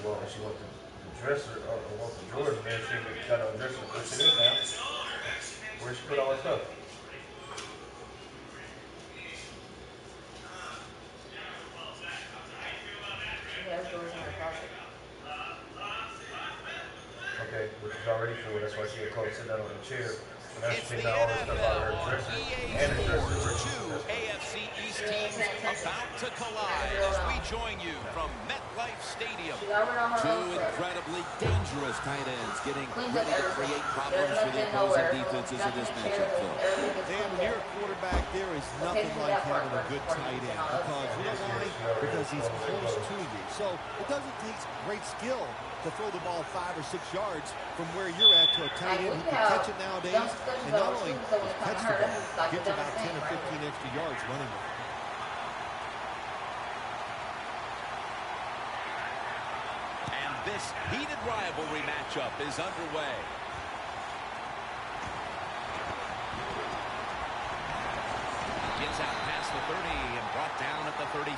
Well, she wants the dresser, or wants the drawers, and then she got a dresser to push it in now. Where she put all her stuff? She has drawers in her closet. Okay, which is already full. That's why she had Chloe sit down on the chair. So now she's It's the taking all her stuff out of NFL her on dresser EA and her dresser. Sports. Two AFC East teams about to collide as we join you from MetLife Stadium. Two incredibly dangerous tight ends getting ready to create problems for the opposing defenses in this matchup, Phil. Dan, when you're a quarterback, there is nothing like having a good tight end. Because, you know why? Because he's close to you. So it doesn't take great skill to throw the ball 5 or 6 yards from where you're at to a tight end who can catch it nowadays. And not only catch the ball, gets about 10 or 15 extra yards running it. And this heated rivalry matchup is underway. Gets out past the 30 and brought down at the 35.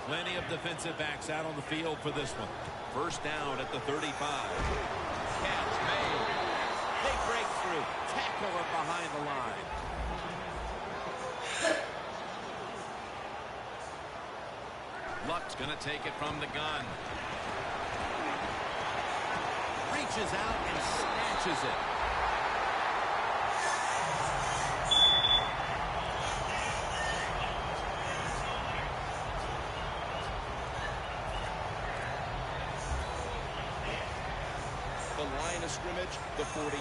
Plenty of defensive backs out on the field for this one. First down at the 35. Catch made. They break through. Tackle him behind the line. Luck's going to take it from the gun. Reaches out and snatches it. Line of scrimmage, the 48.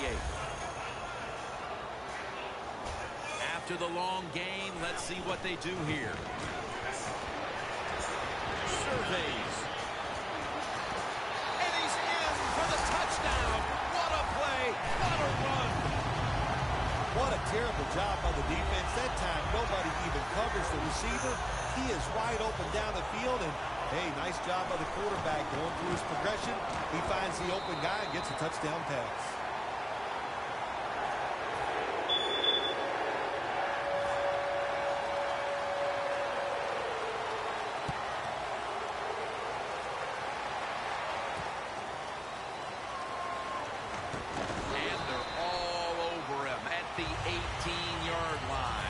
After the long gain, let's see what they do here. Surveys. And he's in for the touchdown. What a play. What a run. What a terrible job by the defense. That time, nobody even covers the receiver. He is wide open down the field, and hey, nice job by the quarterback going through his progression. He finds the open guy and gets a touchdown pass. And they're all over him at the 18-yard line.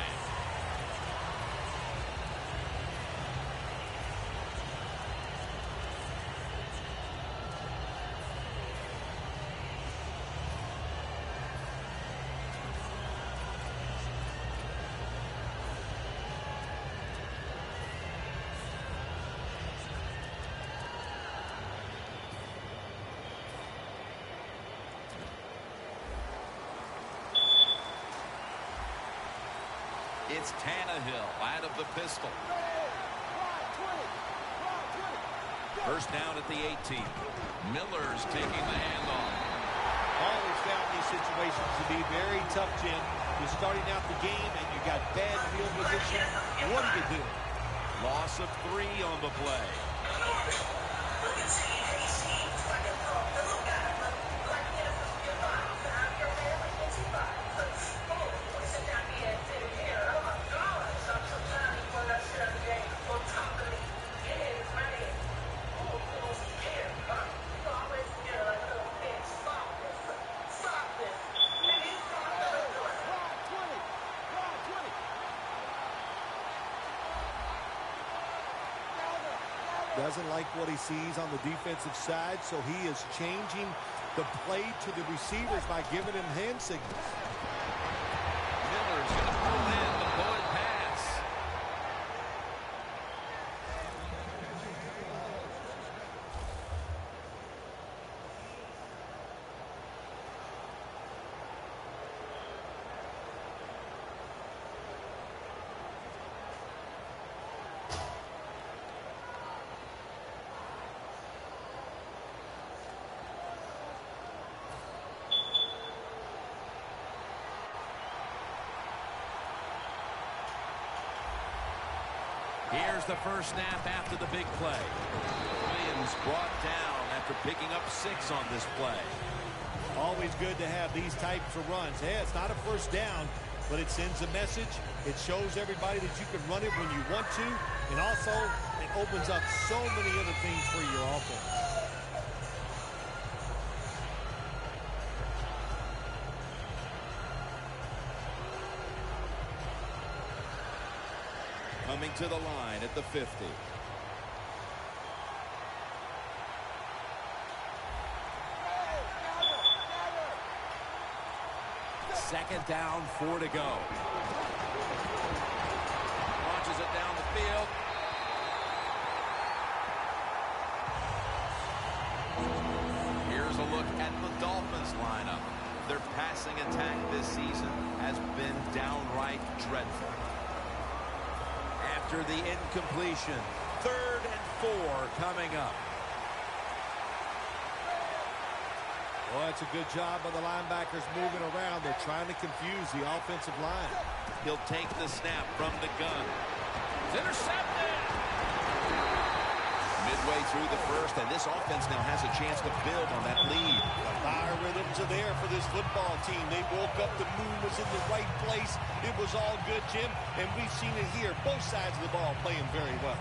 It's Tannehill out of the pistol. First down at the 18. Miller's taking the handoff. Always found these situations to be very tough, Jim. You're starting out the game and you got bad field position. What do you do? Loss of 3 on the play. Doesn't like what he sees on the defensive side, so he is changing the play to the receivers by giving him hand signals. Miller's going to pull in the bullet pass. Here's the first snap after the big play. Williams brought down after picking up 6 on this play. Always good to have these types of runs. Hey, it's not a first down, but it sends a message. It shows everybody that you can run it when you want to, and also it opens up so many other things for your offense. Coming to the line at the 50. Second down, 4 to go. Launches it down the field. Here's a look at the Dolphins lineup. Their passing attack this season has been downright dreadful. After the incompletion, 3rd and 4 coming up. Well, that's a good job by the linebackers moving around. They're trying to confuse the offensive line. He'll take the snap from the gun. It's intercepted! Midway through the first, and this offense now has a chance to build on that lead. The fire rhythms are there for this football team. They woke up, the moon was in the right place. It was all good, Jim, and we've seen it here. Both sides of the ball playing very well.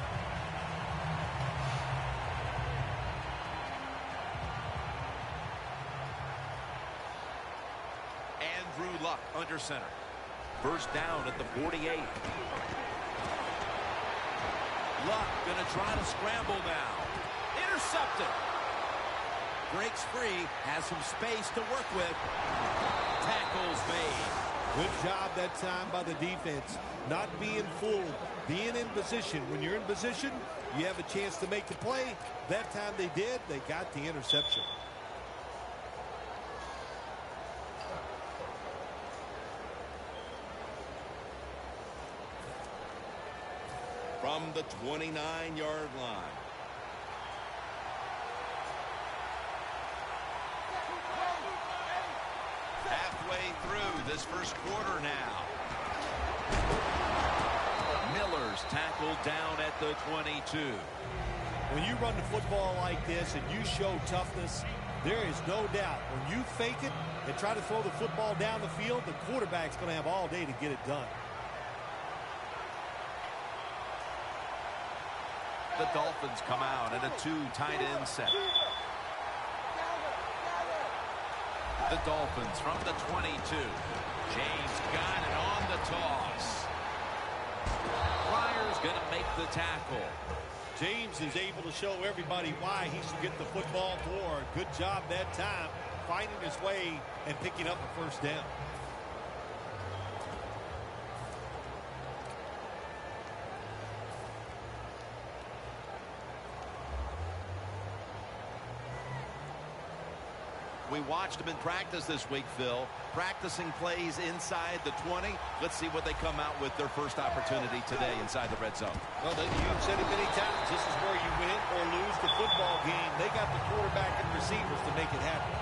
Luck under center. First down at the 48. Luck gonna try to scramble now. Intercepted. Breaks free, has some space to work with. Tackles made. Good job that time by the defense. Not being fooled, being in position. When you're in position, you have a chance to make the play. That time they did, they got the interception. From the 29-yard line. Halfway through this first quarter now. Miller's tackled down at the 22. When you run the football like this and you show toughness, there is no doubt when you fake it and try to throw the football down the field, the quarterback's going to have all day to get it done. The Dolphins come out in a 2 tight end set. The Dolphins from the 22. James got it on the toss. Flyers going to make the tackle. James is able to show everybody why he should get the football more. Good job that time, finding his way and picking up a first down. We watched them in practice this week, Phil. Practicing plays inside the 20. Let's see what they come out with their first opportunity today inside the red zone. Well, you've said it many times. This is where you win or lose the football game. They got the quarterback and receivers to make it happen.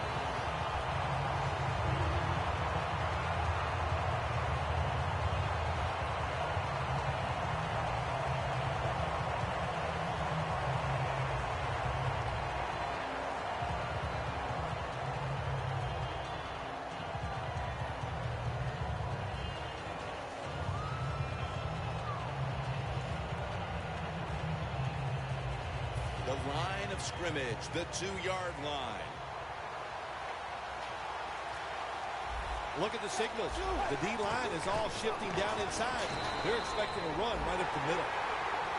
The line of scrimmage, the 2-yard line. Look at the signals. The D-line is all shifting down inside. They're expecting a run right up the middle.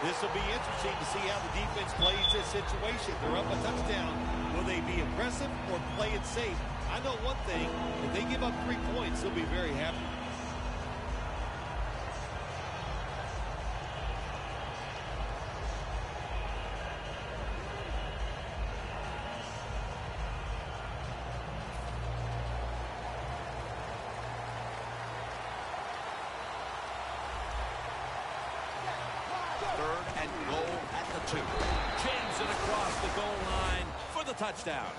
This will be interesting to see how the defense plays this situation. They're up a touchdown. Will they be aggressive or play it safe? I know one thing. If they give up 3 points, they'll be very happy. At the 2. Jams it across the goal line for the touchdown.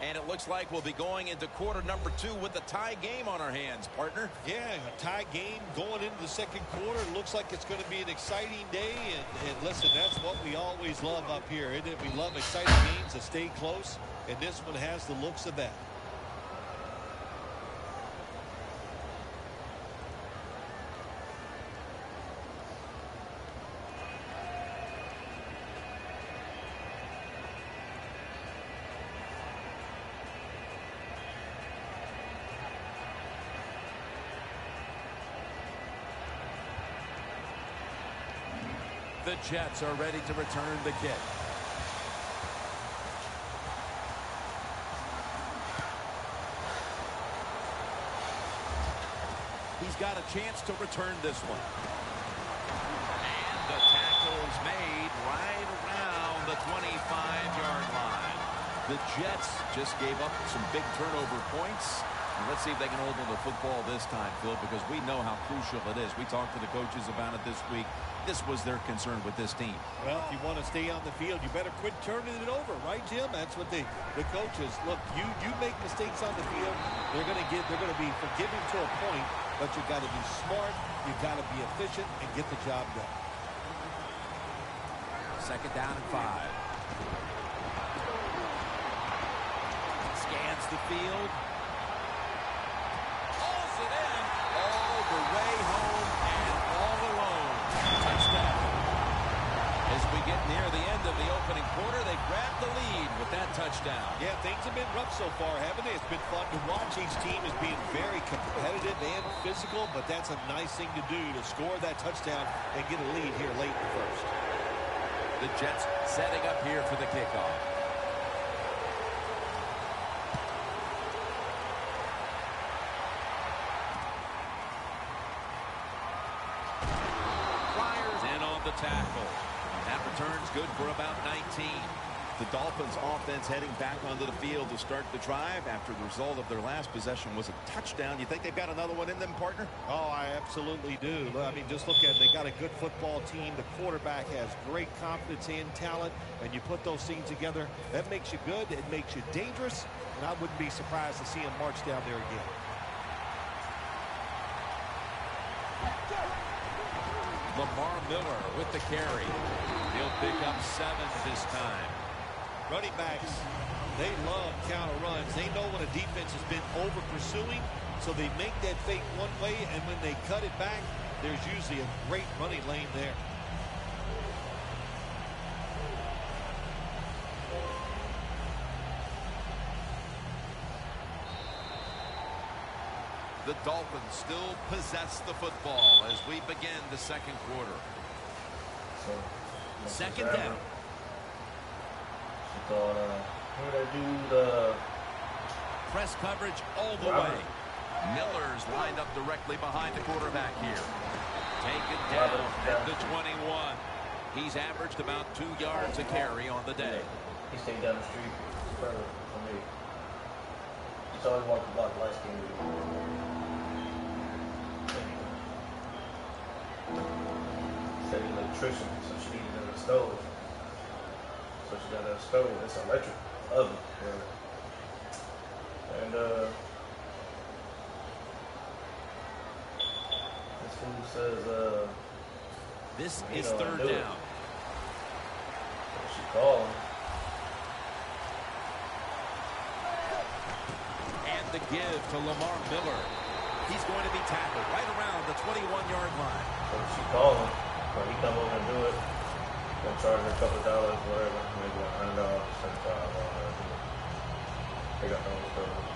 And it looks like we'll be going into quarter number 2 with a tie game on our hands, partner. Yeah, a tie game going into the second quarter. It looks like it's going to be an exciting day. And listen, that's what we always love up here, isn't it? We love exciting games that stay close, and this one has the looks of that. The Jets are ready to return the kick. He's got a chance to return this one. And the tackle's made right around the 25-yard line. The Jets just gave up some big turnover points. And let's see if they can hold on to the football this time, Phil, because we know how crucial it is. We talked to the coaches about it this week. This was their concern with this team. Well, if you want to stay on the field, you better quit turning it over, right, Jim? That's what the coaches look. You make mistakes on the field, they're going to be forgiving to a point, but you got to be smart, you got to be efficient, and get the job done. Second down and 5. Scans the field. Hauls it in all the way home and all alone. Touchdown. As we get near the end of the opening quarter, they grab the lead with that touchdown. Yeah, things have been rough so far, haven't they? It's been fun to watch. Each team is being very competitive and physical, but that's a nice thing to do, to score that touchdown and get a lead here late in the first. The Jets setting up here for the kickoff. Flyers in on the tackle. And that return's good for about 19. The Dolphins offense heading back onto the field to start the drive after the result of their last possession was a touchdown. You think they've got another one in them, partner? Oh, I absolutely do. I mean, just look at it. They got a good football team. The quarterback has great confidence and talent, and you put those things together, that makes you good. It makes you dangerous, and I wouldn't be surprised to see him march down there again. Lamar Miller with the carry. He'll pick up 7 this time. Running backs, they love counter runs. They know when a defense has been over pursuing, so they make that fake one way, and when they cut it back, there's usually a great running lane there. The Dolphins still possess the football as we begin the second quarter. Second down. Press coverage all the way. Miller's lined up directly behind the quarterback here. Taken down at the 21. He's averaged about 2 yards a carry on the day. He stayed down the street further from me. He's always walked the block, light skin. Said he electrician, so she needed another stove. So she got a stove. It's an electric oven. And this fool says this is third down. So she called him. And the give to Lamar Miller. He's going to be tackled right around the 21-yard line. So she called him, but he come over and do it. Gonna charge her a couple of dollars, whatever, maybe $100, $75, whatever. They got those stores.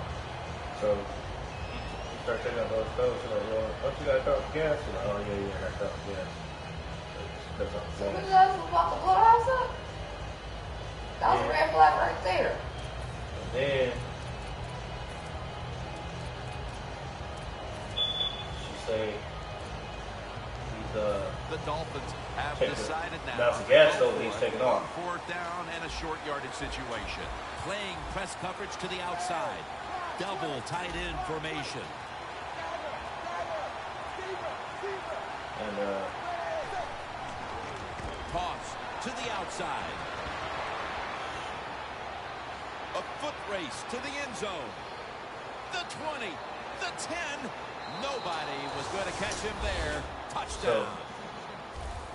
So he started taking out those stores. She's like, well, don't you got to cover gas? She's like, oh yeah, I got to cover gas. Because I'm So flowing. you guys was about to blow the house up? That was a red flag right there. And then she said The Dolphins have decided now. That's the gas stove he's taking off. Fourth down and a short yardage situation. Playing press coverage to the outside. Double tight end formation. And Toss to the outside. A foot race to the end zone. The 20, the 10. Nobody was going to catch him there. Touchdown.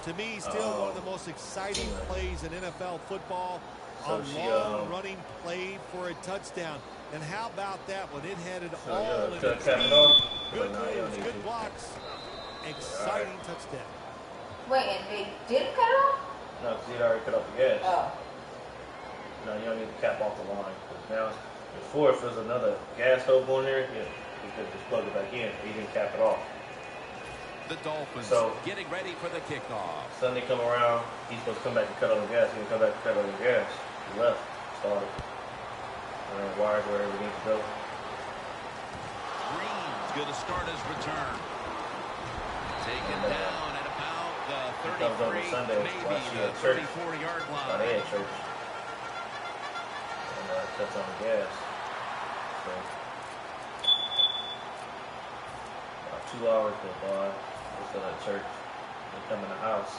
To me, still one of the most exciting plays in NFL football. A long running play for a touchdown. And how about that when it headed all in its speed? Good moves, good blocks. Exciting touchdown. Wait, and they didn't cut it off? No, because he'd already cut off the gas. Oh. No, you don't need to cap off the line. Because now, before, if there's another gas hole going there, you could just plug it back in. He didn't cap it off. The Dolphins getting ready for the kickoff. Sunday come around, he's supposed to come back and cut on the gas. He didn't come back and cut on the gas. He left, started. Wires wherever he needs to go. Green's going to start his return. Taken down at about the 33, Sunday, maybe the 34-yard line. They had church. And cuts on the gas. So, about 2 hours go by. We're still at church. They come in the house.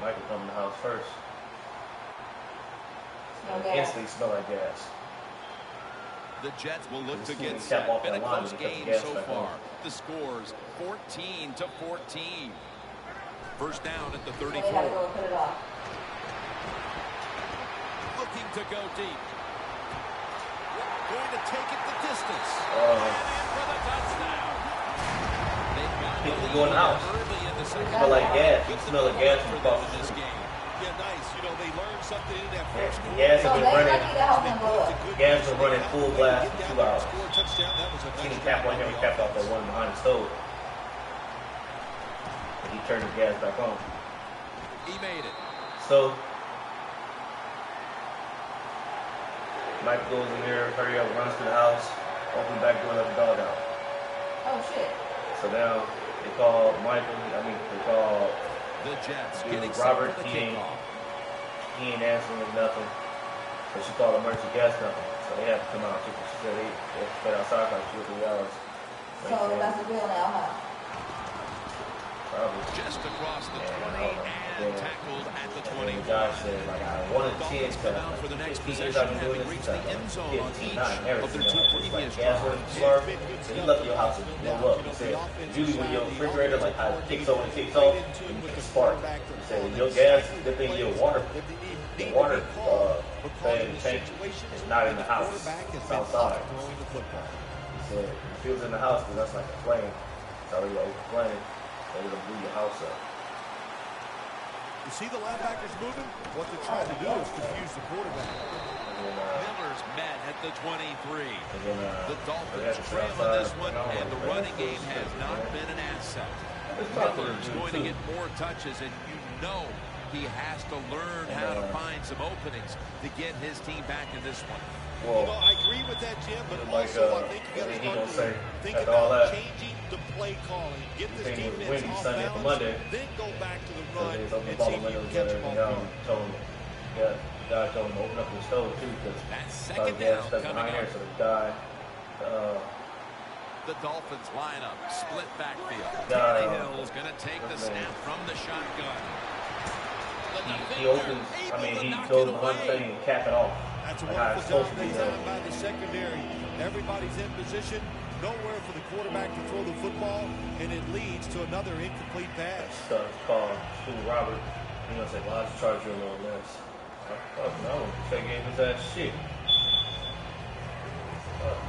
Michael come in the house first. Instantly smell like gas. The Jets will look to get set. Been a close game so far. The scores 14-14. First down at the 34. Looking to go deep. Going to take it the distance. And in for the touchdown. People going out. Smell like gas. You smell like gas from across this game. Yeah, nice. You know, they learned something in that first quarter. Gas has been running. Gas has been running full blast for 2 hours. He capped on him. He capped off that one behind the stove. And he turned the gas back on. He made it. So Mike goes in there, hurry up, runs to the house, open the back door, let the dog out. Oh shit. So now they call Michael. They call the Jets getting Robert. The he ain't answering nothing. So she called emergency gas company. So they had to come out. She said they stayed outside for like 2 or 3 hours. So that's the bill now, huh? Probably. Just across the 20 and tackled at the 20. The guy said, like, I wanted a chance come out for the next possession, having reached the end zone on each of their 2 previous drives. So you left your house and blow up. He said, usually when your refrigerator, like how it kicks on and kicks off, you can spark. He said, when your gas, the thing, your water tank is not in the house. It's outside. He said, if it was in the house, then that's like a flame. It's already an open flame. It'll blow your house up. You see the linebackers moving? What they're trying to do is confuse the quarterback. Miller's met at the 23. The Dolphins trail on this one, and the running game has not been an asset. Miller's going to get more touches, and you know he has to learn how to find some openings to get his team back in this one. Well, I agree with that, Jim, but also I think you got to start to think about changing the play calling. Get this defense off balance, then go back to the run and see if you can catch them off guard. God told him to open up the stove too, because that second down coming here, so the guy. The Dolphins line up, split backfield. Hill's going to take the snap from the shotgun. He opens. He goes behind the thing and cap it off. That's a wonderful job done by the secondary. Everybody's in position. Nowhere for the quarterback to throw the football, and it leads to another incomplete pass. So it's called Robert. He's going to say, well, I'll just charge you a little less. Fuck no. They gave his ass shit.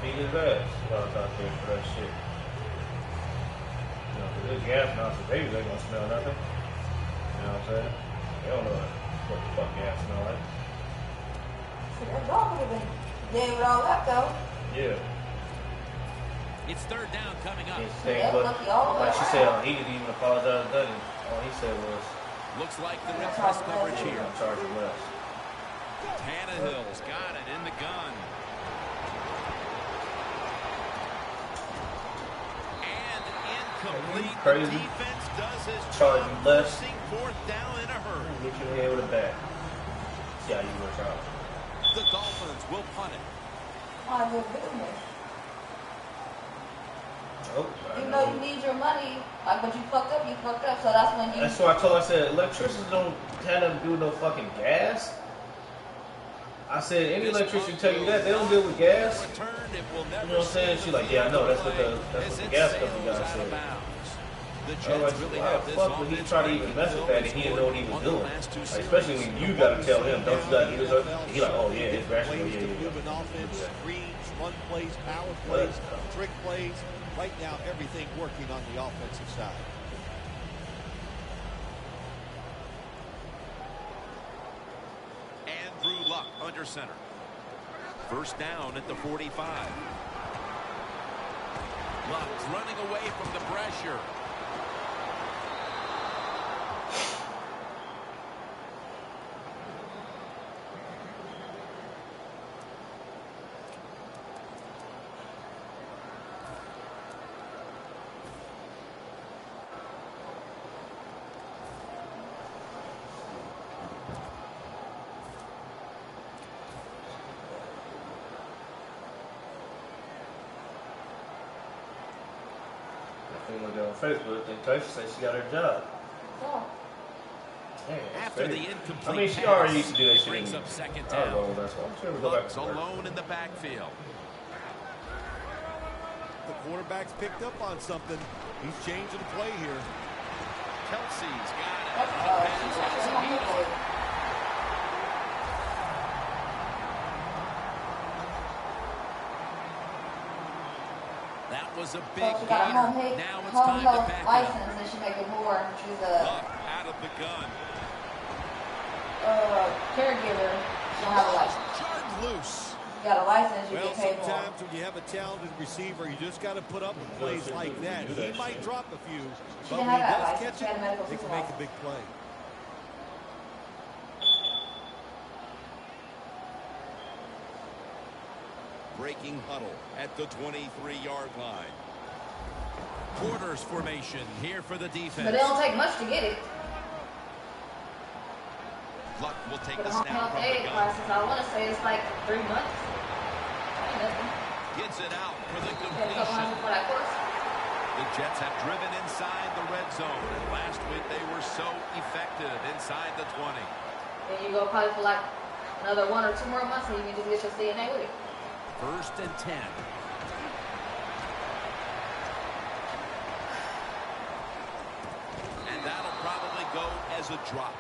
Beat his ass. I was out there for that shit. You know, because this gas now, so babies ain't going to smell nothing. You know what I'm saying? They don't know what the fuck gas smell like. That dog would have been dead with all that, though. Yeah. It's third down coming up. Like she said, he didn't even apologize to Dudley. All he said was, looks like the press coverage here. I'm charging less. Tannehill's got it in the gun. And incomplete. Crazy. The defense does his Charging job, less. forcing fourth down in a hurry. Get your head with a bat. See how you work out. The Dolphins will punt it. Oh, good goodness. Oh, you know you need your money, but you fucked up, so that's when you... That's what I told her. I said, electricians don't tend to do no fucking gas. I said, any electrician tell you that they don't deal with gas. You know what I'm saying? She's like, yeah, I know. That's what the gas company guy said. I was like, why the fuck would he try to even mess with that and he didn't know what he was doing? Like, especially when you got to tell him, don't you got to do this? He like, oh yeah, it's rational. Yeah. Screens, run plays, power plays, trick plays. Right now, everything working on the offensive side. Andrew Luck under center. First down at the 45. Luck's running away from the pressure. Look on Facebook, then Tasha said she got her job. Oh. Damn, After the incomplete I mean, she already used to do that shit. brings up second down. That's why I'm sure we'll go back to work. Alone in the backfield. The quarterback's picked up on something. He's changing the play here. Kelsey's got it. That was a big So she got a home health license and she make it more. She's a out of the gun. Caregiver. She don't have a license. Charged loose. You got a license, you Well, get paid more. sometimes when you have a talented receiver, you just got to put up with plays like that. He might drop a few, but when he does catch it, he can make a big play. Breaking huddle at the 23-yard line. Quarters formation here for the defense. But it don't take much to get it. Luck will take For the the home snap health from the aid gun. classes, I want to say it's like 3 months. Gets it out for the A couple completion. hundred for that course. The Jets have driven inside the red zone, and last week they were so effective inside the 20. Then you go probably for like another 1 or 2 more months and you can just get your DNA with it. First and 10. And that'll probably go as a drop.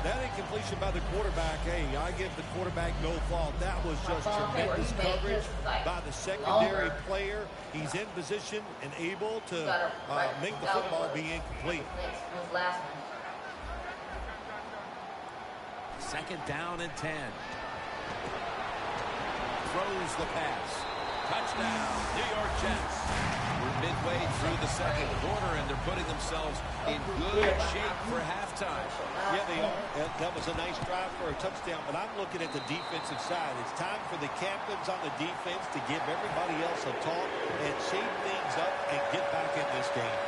That incompletion by the quarterback, hey, I give the quarterback no fault. That was just tremendous coverage by the secondary player. He's in position and able to make the football be incomplete. Second down and 10. Throws the pass. Touchdown, New York Jets. We're midway through the second quarter, and they're putting themselves in good shape for halftime. Yeah, they are. That was a nice drive for a touchdown, but I'm looking at the defensive side. It's time for the captains on the defense to give everybody else a talk and shape things up and get back in this game.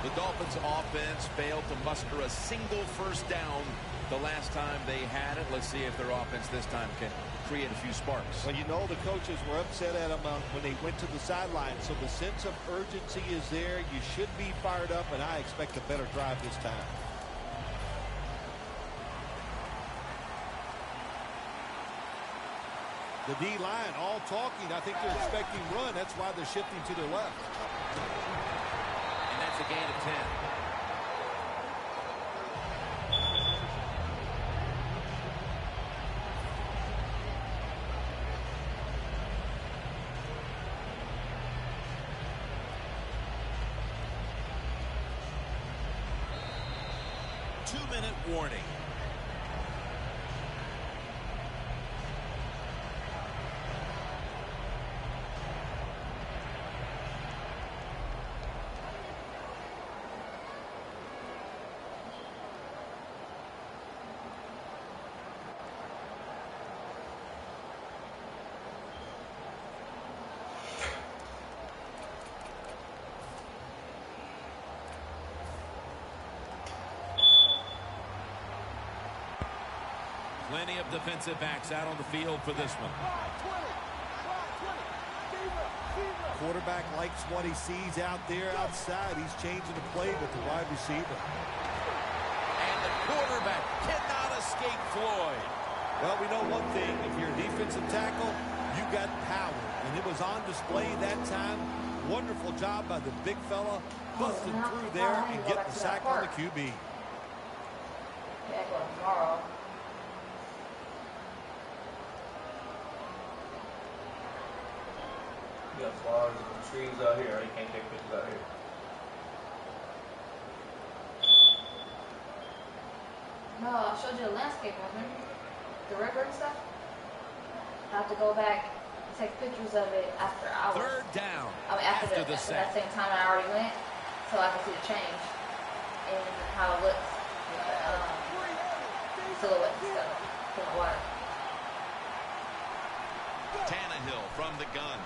The Dolphins offense failed to muster a single first down the last time they had it. Let's see if their offense this time can create a few sparks. Well, you know the coaches were upset at them when they went to the sideline, so the sense of urgency is there. You should be fired up, and I expect a better drive this time. The D-line all talking. I think they're expecting run. That's why they're shifting to their left. And that's a gain of 10. Two-minute warning. Plenty of defensive backs out on the field for this one. Quarterback likes what he sees out there outside. He's changing the play with the wide receiver. And the quarterback cannot escape Floyd. Well, we know one thing. If you're a defensive tackle, you got power. And it was on display that time. Wonderful job by the big fella, busting through there and getting the sack on the QB. Yeah, go tomorrow. You got flowers and trees out here. You can't take pictures out here. No, I showed you the landscape, remember? The river and stuff. I have to go back and take pictures of it after hours. Third down. I mean, after the that same time I already went, so I can see the change in how it looks, silhouette and stuff from the water. Tannehill from the gun.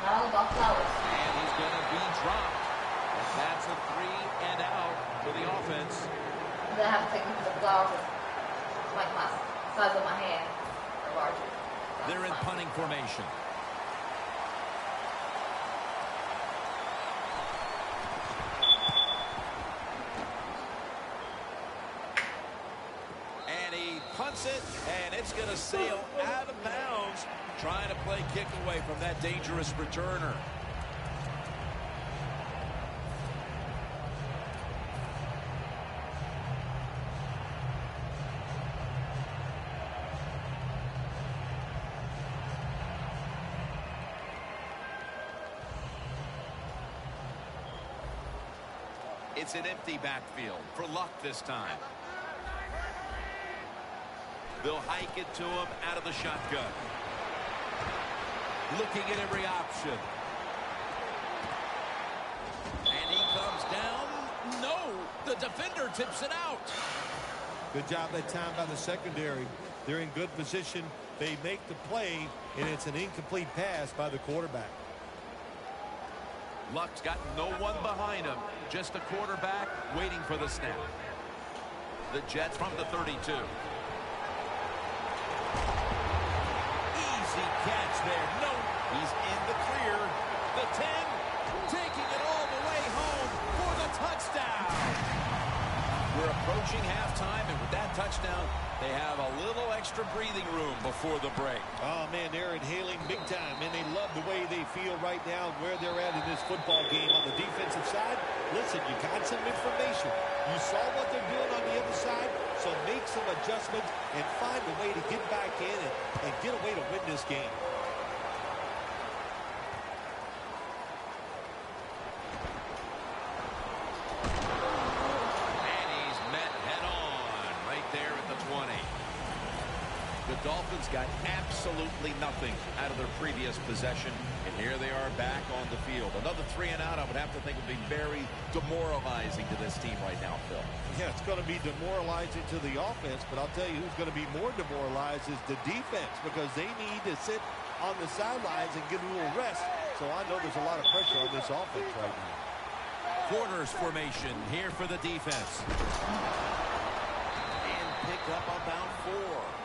Not all about flowers. And he's going to be dropped. And that's a 3 and out for the offense. And then I have to take pictures of flowers like my size of my hand or larger. They're in punting formation. And he punts it, and it's going to sail out of bounds, trying to play kick away from that dangerous returner. It's an empty backfield for Luck this time. They'll hike it to him out of the shotgun. Looking at every option. And he comes down. No, the defender tips it out. Good job that time by the secondary. They're in good position. They make the play, and it's an incomplete pass by the quarterback. Luck's got no one behind him. Just a quarterback waiting for the snap. The Jets from the 32. Easy catch there. No, he's in the clear. The 10, taking it all the way home for the touchdown. We're approaching halftime, and with that touchdown, they have a little extra breathing room before the break. Oh, man, they're inhaling big time, and they love the way they feel right now where they're at in this football game. On the defensive side, listen, you got some information. You saw what they're doing on the other side, so make some adjustments and find a way to get back in and get a way to win this game. The Dolphins got absolutely nothing out of their previous possession, and here they are back on the field. Another 3 and out, I would have to think, would be very demoralizing to this team right now, Phil. Yeah, it's going to be demoralizing to the offense, but I'll tell you who's going to be more demoralized is the defense, because they need to sit on the sidelines and get a little rest. So I know there's a lot of pressure on this offense right now. Corners formation here for the defense. And pick up about 4.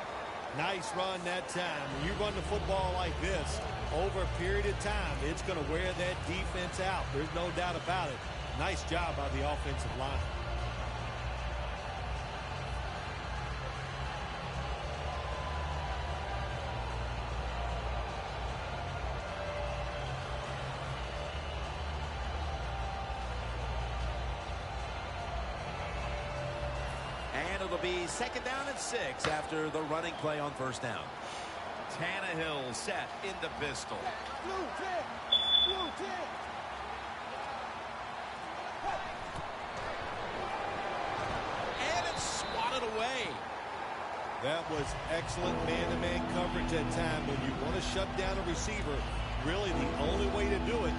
Nice run that time. When you run the football like this, over a period of time, it's going to wear that defense out. There's no doubt about it. Nice job by the offensive line. And it'll be 2nd down and 6 after the running play on 1st down. Tannehill set in the pistol. And it's swatted away. That was excellent man-to-man coverage at time. When you want to shut down a receiver, really the only way to do it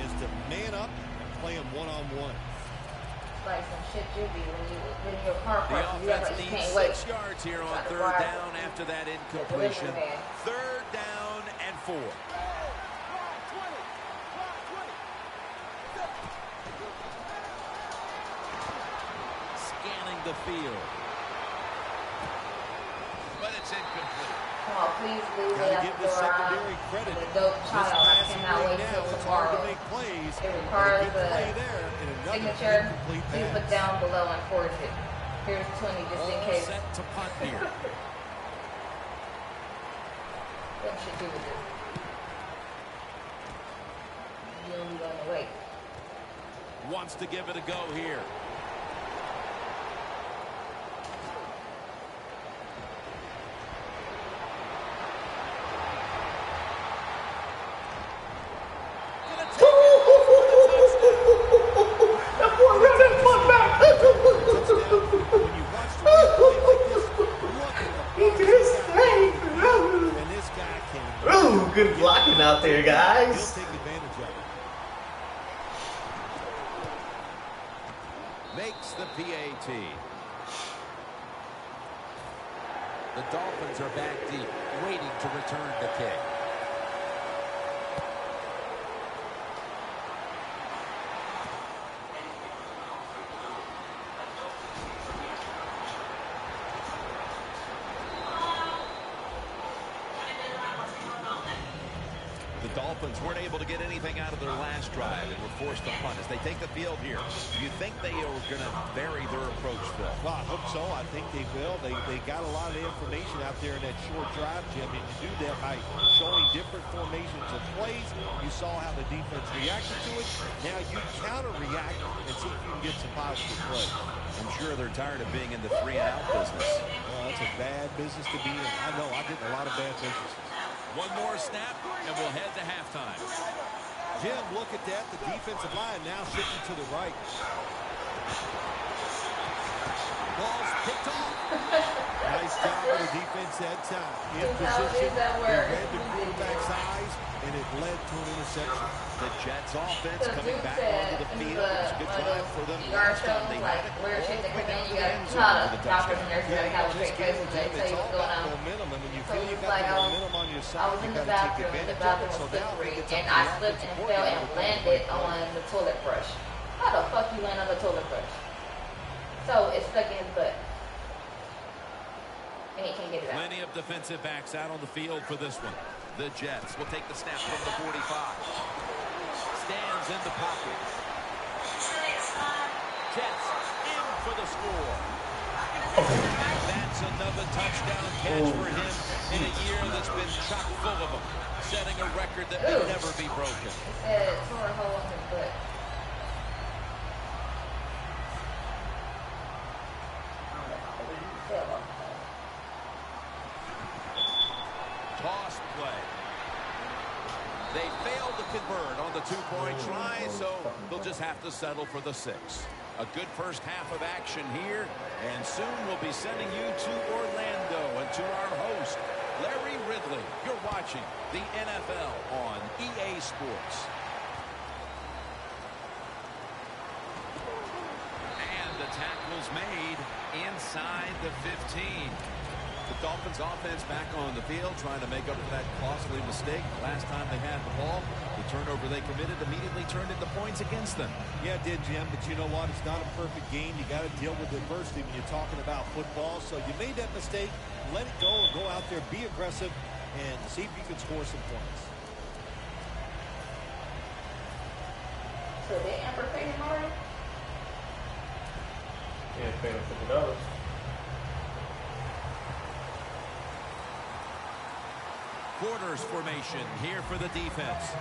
is to man up and play him one-on-one. Like some shit you be when you're a car The person. offense You needs can't wait. 6 yards here on Trying to 3rd drive down after that incompletion. 3rd down and 4. Scanning the field. incomplete. Come on, please leave it Gotta at give the the door. secondary credit. The dope This child. I passing cannot right wait now, till it's hard to tomorrow. make plays. It But a requires good play a there and another signature. incomplete Please put pass. down below and force it. Here's 20 just in All case. set to punt here. What should do with this? You'll be on the way. Wants to give it a go here. Good blocking out there, guys. He'll take advantage of it. Makes the PAT. The Dolphins are back deep, waiting to return the kick. The Dolphins weren't able to get anything out of their last drive and were forced to punt as they take the field here. Do you think they are going to vary their approach, Phil? Well, I hope so. I think they will. They got a lot of information out there in that short drive, Jim, and you do that by showing different formations of plays. You saw how the defense reacted to it. Now you counter-react and see if you can get some positive plays. I'm sure they're tired of being in the 3-and-out business. Well, that's a bad business to be in. I know. I did a lot of bad businesses. One more snap, and we'll head to halftime. Jim, look at that. The defensive line now shifting to the right. Ball's picked off. Nice job for the defense that time. In position, it read the quarterback's eyes, and it led to an interception. The Jets offense coming back onto the field. It's a good drive for them. Last time they had it. Where shit that come in, you got not a doctors and nurses that have a straight face and they tell you what's going on. Momentum, and when you So feel you it's got like the momentum on your I side, was you in the got to take bathroom, and the advantage of bathroom it. was So now slippery, it's and up to I the slipped offensive and fell and coordinator to landed on the toilet brush. How the fuck you land on the toilet brush? So it's stuck in his butt. And he can't get it out. Plenty of defensive backs out on the field for this one. The Jets will take the snap from the 45. Stands in the pocket. Jets in for the score. And that's another touchdown catch for him in a year that's been chock full of them, setting a record that may never be broken. It said tore a hole in his butt. Toss play. They failed to convert on the two-point try, so they'll just have to settle for the 6. A good first half of action here, and soon we'll be sending you to Orlando and to our host, Larry Ridley. You're watching the NFL on EA Sports. And the tackle's made inside the 15. The Dolphins offense back on the field trying to make up for that costly mistake. Last time they had the ball, the turnover they committed immediately turned into points against them. Yeah, it did, Jim, but you know what? It's not a perfect game. You got to deal with adversity when you're talking about football. So you made that mistake. Let it go and go out there, be aggressive, and see if you can score some points. So they Amber paid him already? Yeah, paid him $50. Quarters formation here for the defense.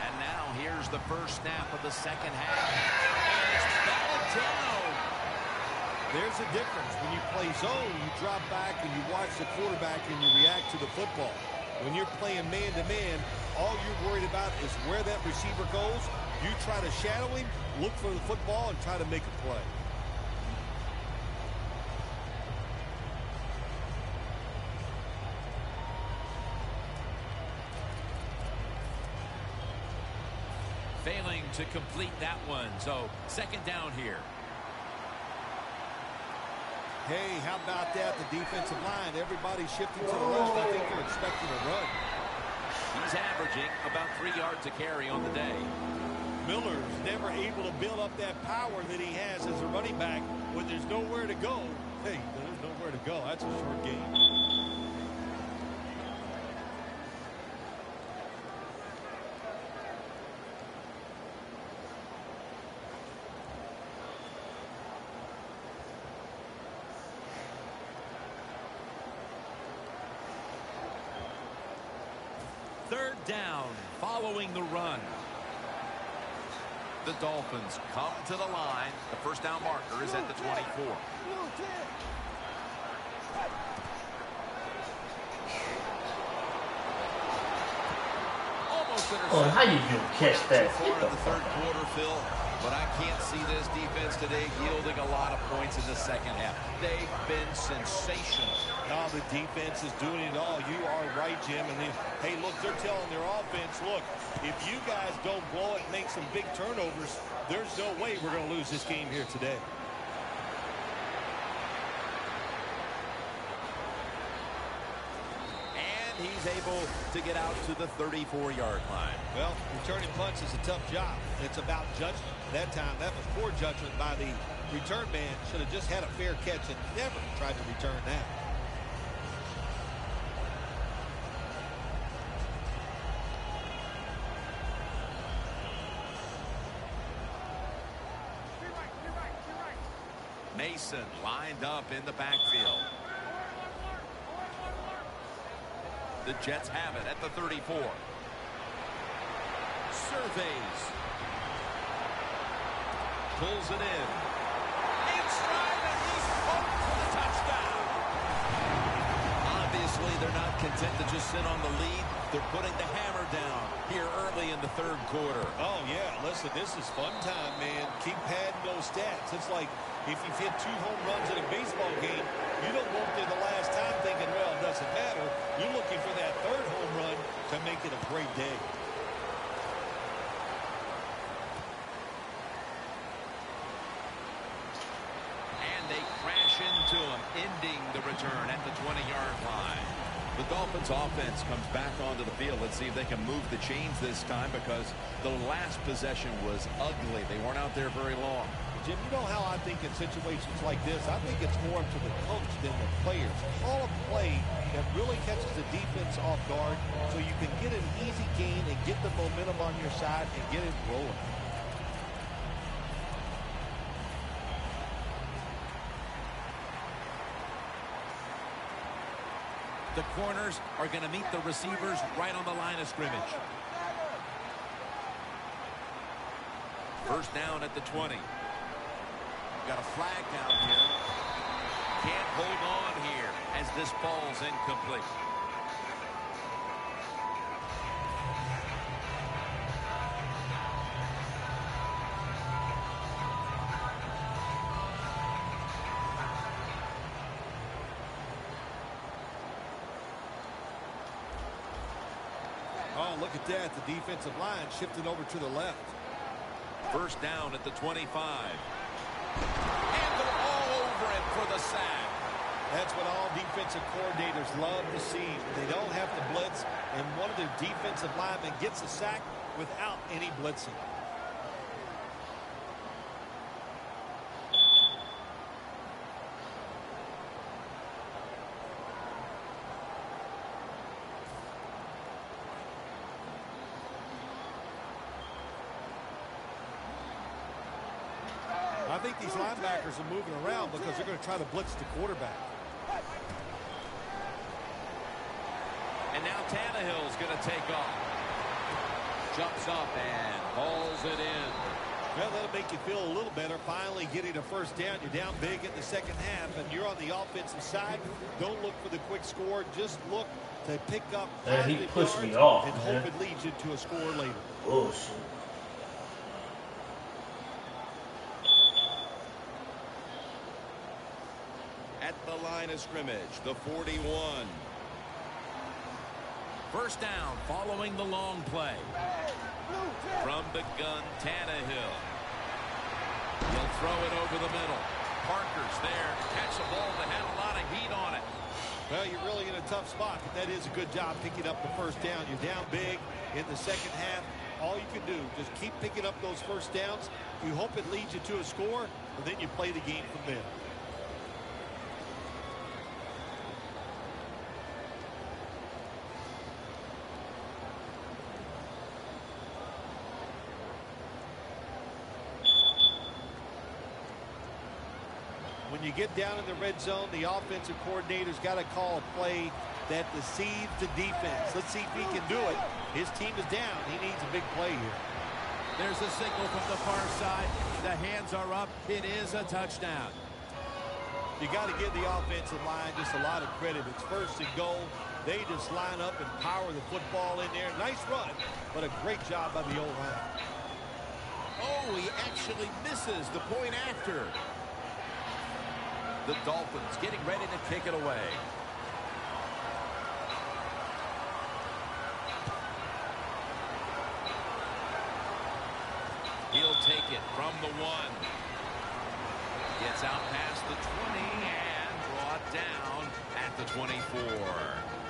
And now here's the first snap of the second half. And it's Valentino. There's a difference. When you play zone, you drop back and you watch the quarterback and you react to the football. When you're playing man-to-man, all you're worried about is where that receiver goes. You try to shadow him, look for the football, and try to make a play. Failing to complete that one. So second down here. Hey, how about that? The defensive line, everybody's shifting to the left. I think they're expecting a run. He's averaging about 3 yards a carry on the day. Miller's never able to build up that power that he has as a running back when there's nowhere to go. Hey, there's nowhere to go. That's a short game. Third down following the run. The Dolphins come to the line. The first down marker is at the 24. Almost intercepted. Oh, how you gonna catch that? Far in the third quarter, Phil, but I can't see this defense today yielding a lot of points in the second half. They've been sensational. Oh, the defense is doing it all. You are right, Jim. And then, hey, look, they're telling their offense, look, if you guys don't blow it and make some big turnovers, there's no way we're going to lose this game here today. And he's able to get out to the 34-yard line. Well, returning punts is a tough job. It's about judgment. That time, that was poor judgment by the return man. Should have just had a fair catch and never tried to return that. Mason lined up in the backfield. The Jets have it at the 34. Surveys. Pulls it in. In stride, and he's poked for the touchdown. Obviously, they're not content to just sit on the lead. They're putting the hammer down here early in the third quarter. Oh, yeah. Listen, this is fun time, man. Keep padding those stats. It's like if you've hit 2 home runs in a baseball game, you don't go up there the last time thinking, well, it doesn't matter. You're looking for that 3rd home run to make it a great day. And they crash into him, ending the return at the 20-yard line. The Dolphins offense comes back onto the field. Let's see if they can move the chains this time, because the last possession was ugly. They weren't out there very long. Jim, you know how I think in situations like this, I think it's more up to the coach than the players. Call a play that really catches the defense off guard so you can get an easy gain and get the momentum on your side and get it rolling. The corners are going to meet the receivers right on the line of scrimmage. First down at the 20. Got a flag down here. Can't hold on here as this ball's incomplete. Oh, look at that. The defensive line shifted over to the left. First down at the 25. And they're all over it for the sack. That's what all defensive coordinators love to see. They don't have to blitz, and one of their defensive linemen gets a sack without any blitzing. I think these linebackers are moving around because they're going to try to blitz the quarterback. And now Tannehill's going to take off. Jumps up and hauls it in. Well, that'll make you feel a little better. Finally getting a first down. You're down big in the second half, and you're on the offensive side. Don't look for the quick score. Just look to pick up he pushed me off, and man. hope it leads you to a score later. Bullshit. At the line of scrimmage, the 41. First down following the long play. From the gun, Tannehill. He'll throw it over the middle. Parker's there to catch the ball that had a lot of heat on it. Well, you're really in a tough spot, but that is a good job picking up the first down. You're down big in the second half. All you can do, just keep picking up those first downs. You hope it leads you to a score, and then you play the game from there. When you get down in the red zone, the offensive coordinator's got to call a play that deceives the defense. Let's see if he can do it. His team is down. He needs a big play here. There's a signal from the far side. The hands are up. It is a touchdown. You got to give the offensive line just a lot of credit. It's first and goal. They just line up and power the football in there. Nice run, but a great job by the O-line. Oh, he actually misses the point after. The Dolphins getting ready to kick it away. He'll take it from the 1. Gets out past the 20 and brought down at the 24.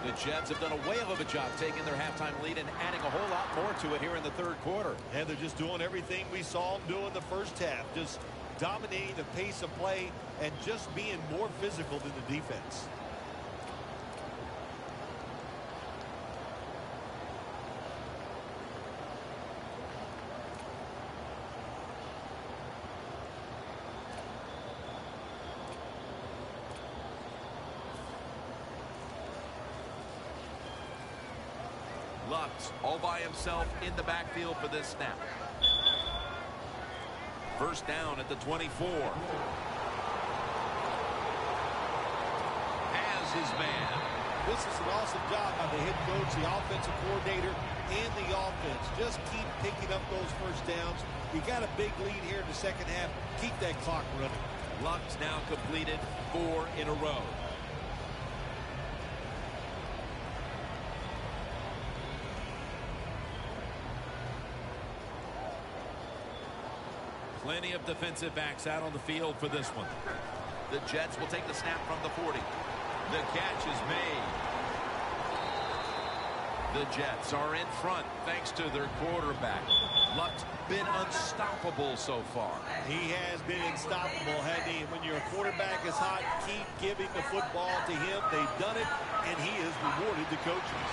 The Jets have done a whale of a job taking their halftime lead and adding a whole lot more to it here in the third quarter. And they're just doing everything we saw them do in the first half. Just dominating the pace of play and just being more physical than the defense. Lutz all by himself in the backfield for this snap. First down at the 24. Has his man. This is an awesome job by the head coach, the offensive coordinator, and the offense. Just keep picking up those first downs. You got a big lead here in the second half. Keep that clock running. Lutz now completed 4 in a row. Plenty of defensive backs out on the field for this one. The Jets will take the snap from the 40. The catch is made. The Jets are in front thanks to their quarterback. Lutz been unstoppable so far. He has been unstoppable, hasn't he? When your quarterback is hot, keep giving the football to him. They've done it, and he has rewarded the coaches.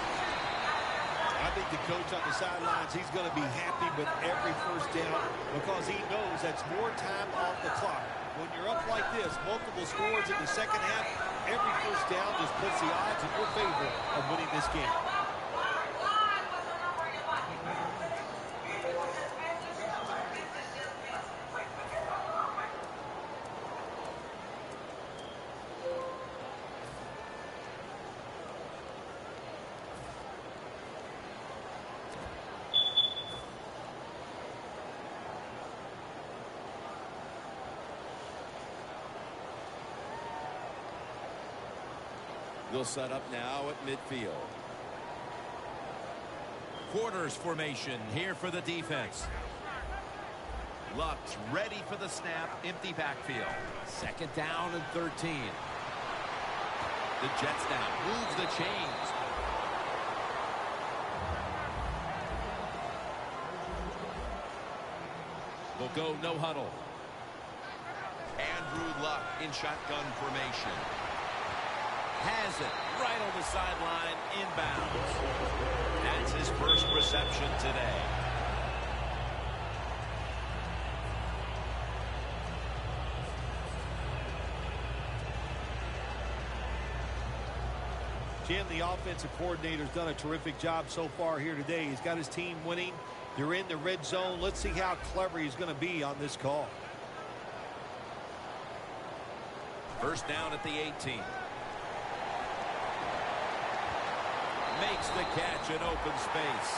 I think the coach on the sidelines, he's going to be happy with every first down because he knows that's more time off the clock. When you're up like this, multiple scores in the second half, every first down just puts the odds in your favor of winning this game. They'll set up now at midfield. Quarters formation here for the defense. Lutz ready for the snap. Empty backfield. Second down and 13. The Jets now moves the chains. They'll go no huddle. Andrew Luck in shotgun formation. Has it right on the sideline, inbounds. That's his first reception today. Jim, the offensive coordinator's done a terrific job so far here today. He's got his team winning. They're in the red zone. Let's see how clever he's going to be on this call. First down at the 18. Makes the catch in open space.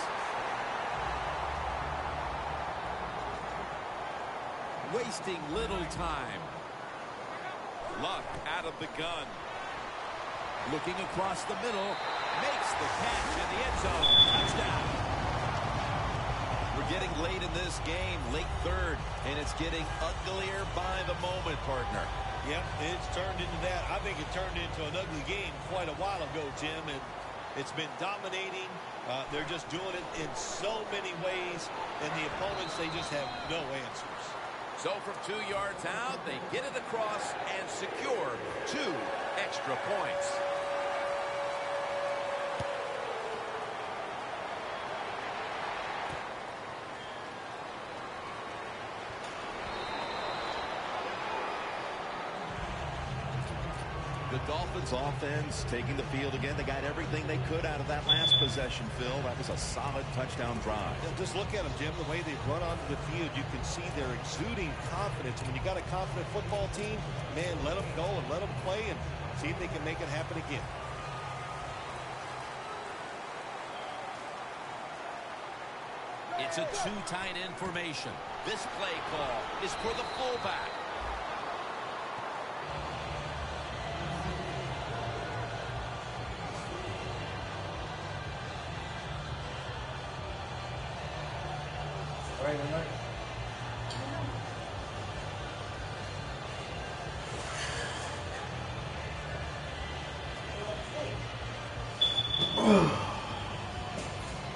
Wasting little time. Luck out of the gun. Looking across the middle. Makes the catch in the end zone. Touchdown. We're getting late in this game, late third, and it's getting uglier by the moment, partner. Yep, it's turned into that. I think it turned into an ugly game quite a while ago, Jim, and it's been dominating. They're just doing it in so many ways, and the opponents, they just have no answers. So from 2 yards out, they get it across and secure 2 extra points. The Dolphins offense taking the field again. They got everything they could out of that last possession, Phil. That was a solid touchdown drive. Yeah, just look at them, Jim. The way they run onto the field, you can see they're exuding confidence. And when you got a confident football team, man, let them go and let them play and see if they can make it happen again. It's a 2 tight end formation. This play call is for the fullback. Right tonight.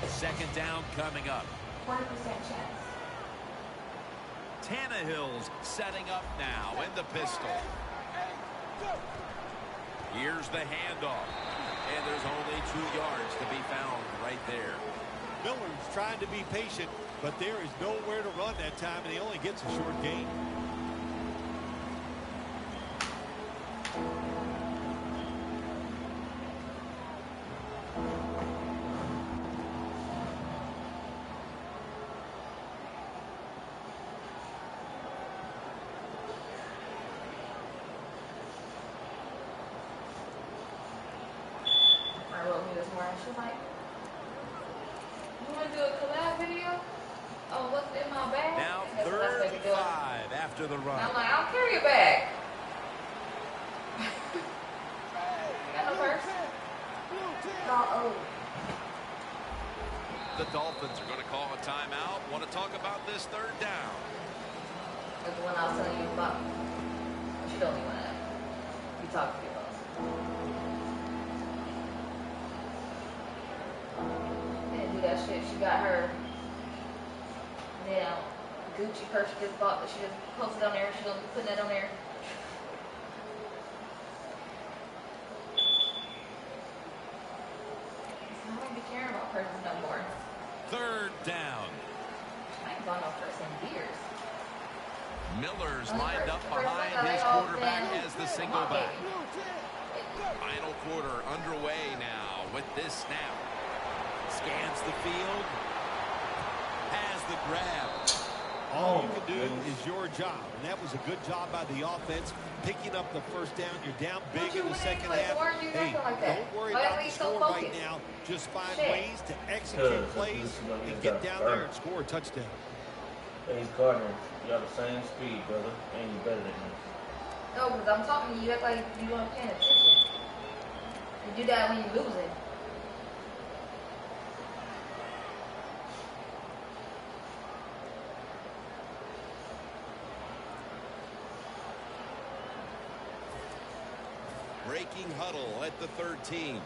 Second down coming up. 40% chance. Tannehill's setting up now in the pistol. Here's the handoff. And there's only 2 yards to be found right there. Miller's trying to be patient, but there is nowhere to run that time, and he only gets a short gain. I wrote me this morning. She was like, "You want to do a collab video? Oh, what's in my bag?" Now That's what I 3rd said, and 5 after the run. I'm like, "I don't carry your bag." You got no purse? Oh. The Dolphins are going to call a timeout. Want to talk about this 3rd down. That's the one I was telling you about. She don't even want that. You talk to people. Didn't do that shit. She got her damn Gucci purse she just bought that she just posted on there. She's gonna be putting that on there. I don't be caring about purses no more. 3rd down. I ain't bought no purse in years. Miller's Only lined up purse behind like his they all quarterback been. as the single back. Final quarter underway now with this snap. Scans the field. Has the grab. All you can do is your job, and that was a good job by the offense, picking up the first down. You're down big in the second half. Hey, don't worry about the score right now. Just find ways to execute plays and get down there and score a touchdown. Hey, Gardner, you got the same speed, brother, and you better than me. No, because I'm talking to you, act like you weren't paying attention. You do that when you're losing. Breaking huddle at the 13.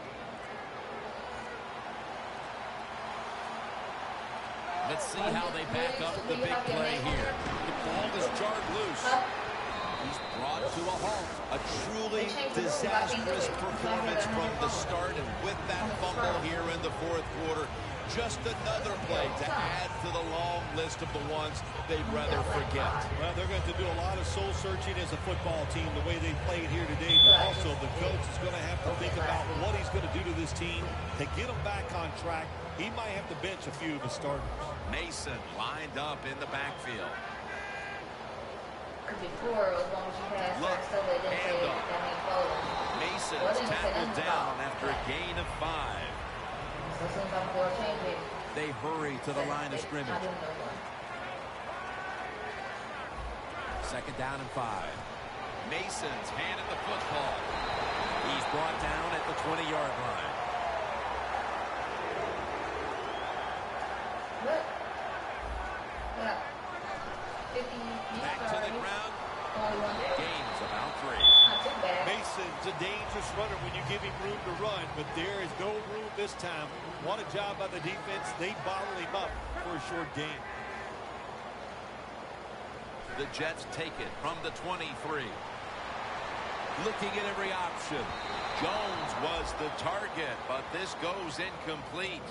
Let's see how they back up the big play here. The ball is jarred loose. He's brought to a halt. A truly disastrous performance from the start, and with that fumble here in the 4th quarter, just another play to add to the long list of the ones they'd rather forget. Well, they're going to do a lot of soul searching as a football team the way they played here today, but also the coach is going to have to think about what he's going to do to this team to get them back on track. He might have to bench a few of his starters. Mason lined up in the backfield. Before, as long as you had Look, so they didn't say handoff. that means folding. Mason's tackled down after a gain of 5. So as soon as I'm going to change it, They hurry to the line of scrimmage. I didn't know one. 2nd down and 5. Mason's handed the football. He's brought down at the 20-yard line. What? Yeah. 50 Back to the ground. Only one. Gains about 3. dangerous runner when you give him room to run, but there is no room this time. What a job by the defense. They bottle him up for a short gain. The Jets take it from the 23. Looking at every option. Jones was the target, but this goes incomplete.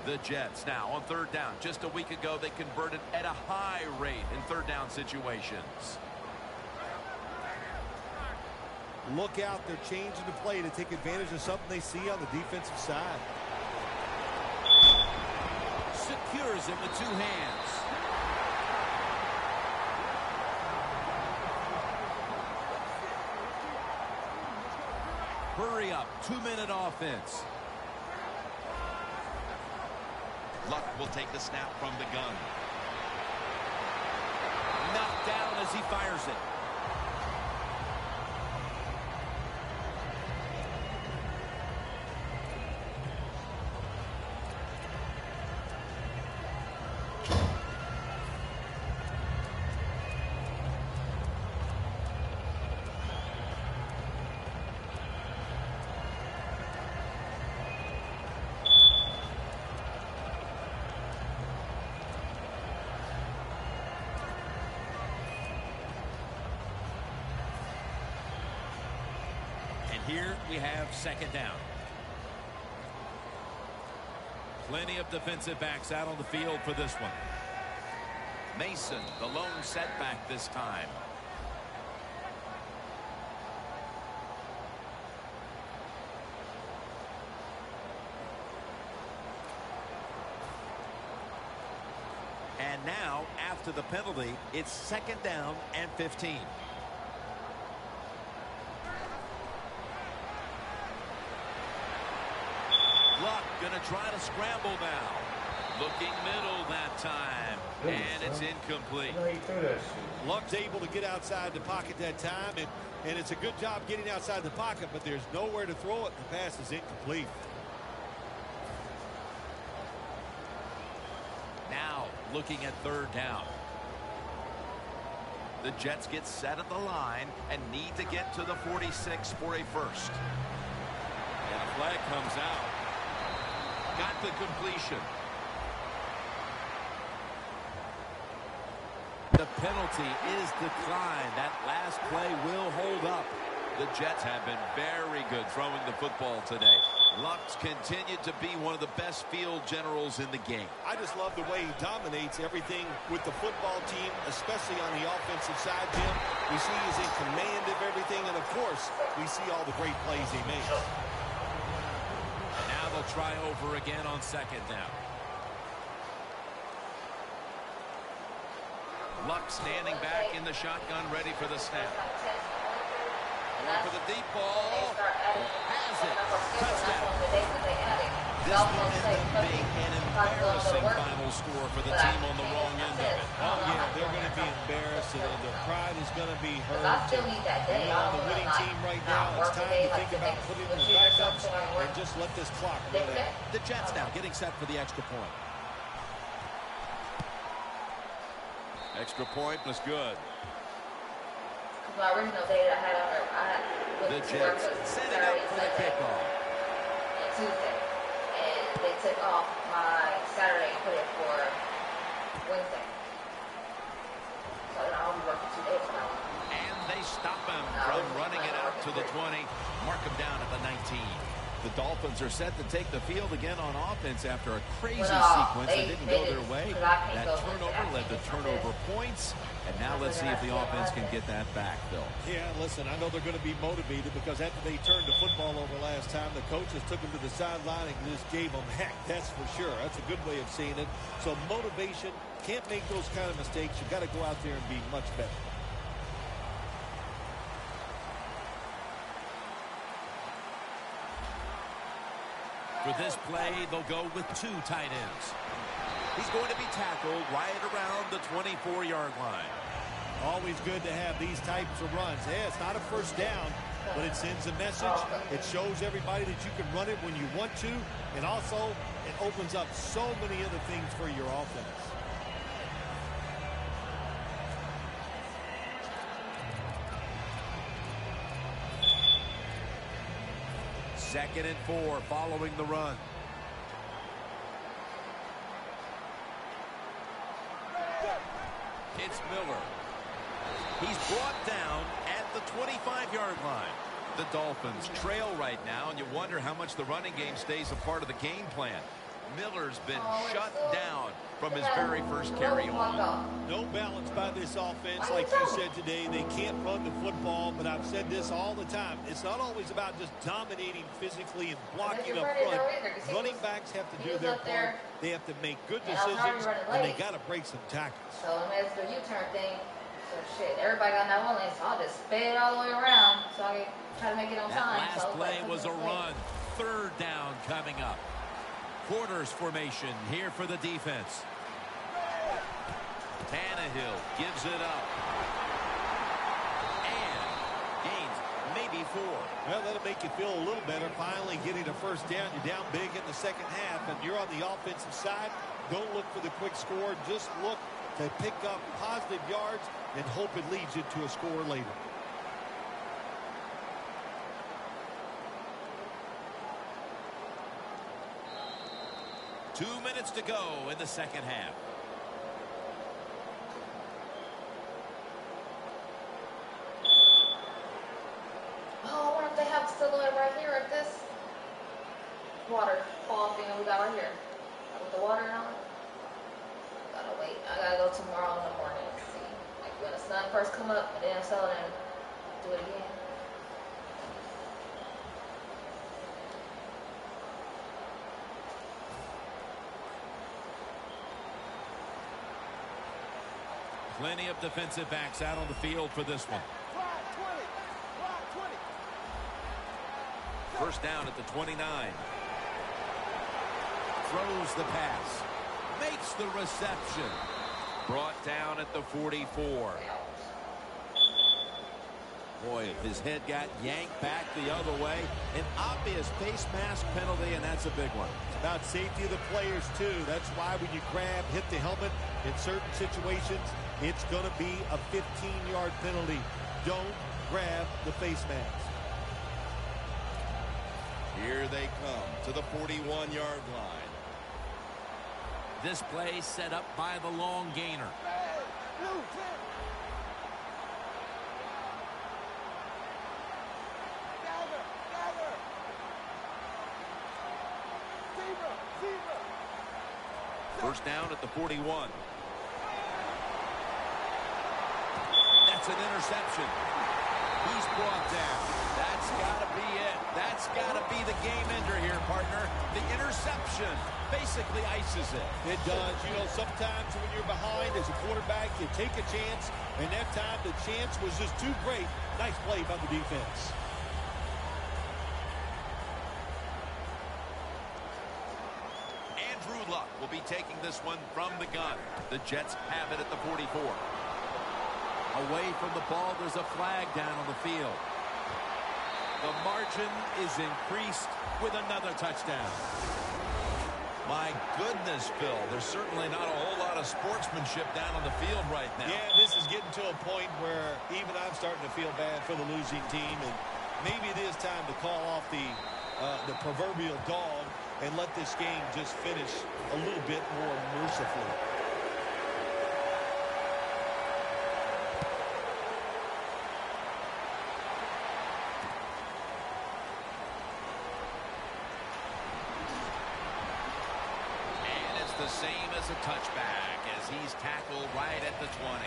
The Jets now on third down. Just a week ago, they converted at a high rate in third down situations. Look out. They're changing the play to take advantage of something they see on the defensive side. Secures it with two hands. Hurry up. 2-minute offense. Luck will take the snap from the gun. Knocked down as he fires it. Here we have second down. Plenty of defensive backs out on the field for this one. Mason, the lone setback this time. And now, after the penalty, it's second down and 15. Luck going to try to scramble now. Looking middle that time. And it's incomplete. Luck's able to get outside the pocket that time, and it's a good job getting outside the pocket, but there's nowhere to throw it. The pass is incomplete. Now looking at third down. The Jets get set at the line and need to get to the 46 for a first. And a flag comes out. Got the completion. The penalty is declined. That last play will hold up. The Jets have been very good throwing the football today. Luck's continued to be one of the best field generals in the game. I just love the way he dominates everything with the football team, especially on the offensive side, Jim. We see he's in command of everything, and of course, we see all the great plays he makes. Now they'll try over again on second down. Luck standing back in the shotgun, ready for the snap. Going for the deep ball. Has it. Touchdown. This one ended up being an embarrassing final score for the team on the wrong end of it. Oh, yeah, they're going to be embarrassed, and their pride is going to be hurt. They're on the winning team right now. It's time to think about putting in the backups and just let this clock run out. The Jets now getting set for the extra point. Extra point was good. My original date I had on her, The Jets setting up for the kickoff. And Tuesday. And they took off my Saturday and put it for Wednesday. So then I'll be working 2 days now. And they stop him from running it out to the 20. Mark him down at the 19. The Dolphins are set to take the field again on offense after a crazy sequence that didn't go their way. That turnover led to turnover points. And now let's see if the offense can get that back, Phil. Yeah, listen, I know they're going to be motivated because after they turned the football over last time, the coaches took them to the sideline and just gave them heck. That's for sure. That's a good way of seeing it. So motivation, can't make those kind of mistakes. You've got to go out there and be much better. For this play, they'll go with 2 tight ends. He's going to be tackled right around the 24-yard line. Always good to have these types of runs. Yeah, it's not a first down, but it sends a message. It shows everybody that you can run it when you want to, and also it opens up so many other things for your offense. 2nd and 4 following the run. It's Miller. He's brought down at the 25-yard line. The Dolphins trail right now, and you wonder how much the running game stays a part of the game plan. Miller's been shut down from his very first carry on. No balance by this offense, like you said today. They can't run the football, but I've said this all the time. It's not always about just dominating physically and blocking up front. Running backs have to do their part. They have to make good decisions, and they got to break some tackles. So it's the U-turn thing. So shit, everybody got that one lane, so I'll just spin it all the way around so I can try to make it on time. That last play was a run. 3rd down coming up. Quarters formation here for the defense. Tannehill gives it up. And gains maybe 4. Well, that'll make you feel a little better. Finally getting a first down. You're down big in the second half, and you're on the offensive side. Don't look for the quick score. Just look to pick up positive yards and hope it leads you to a score later. Two minutes to go in the second half. Oh, I wonder if they have silhouette right here at this waterfall thing we got right here. With the water and all. Gotta wait. I gotta go tomorrow in the morning and see. Like when the sun first come up and then sell it and do it again. Plenty of defensive backs out on the field for this one. First down at the 29. Throws the pass. Makes the reception. Brought down at the 44. Boy, if his head got yanked back the other way, an obvious face mask penalty, and that's a big one. It's about safety of the players, too. That's why when you grab, hit the helmet in certain situations, it's going to be a 15-yard penalty. Don't grab the face mask. Here they come to the 41-yard line. This play set up by the long gainer. First down at the 41. That's an interception. He's brought down. That's got to be it. That's got to be the game ender here, partner. The interception basically ices it. It does. You know, sometimes when you're behind as a quarterback, you take a chance, and that time the chance was just too great. Nice play by the defense. Andrew Luck will be taking this one from the gun. The Jets have it at the 44. Away from the ball, there's a flag down on the field. The margin is increased with another touchdown. My goodness, Phil, there's certainly not a whole lot of sportsmanship down on the field right now. Yeah, this is getting to a point where even I'm starting to feel bad for the losing team, and maybe it is time to call off the proverbial dog and let this game just finish a little bit more mercifully. The same as a touchback as he's tackled right at the 20.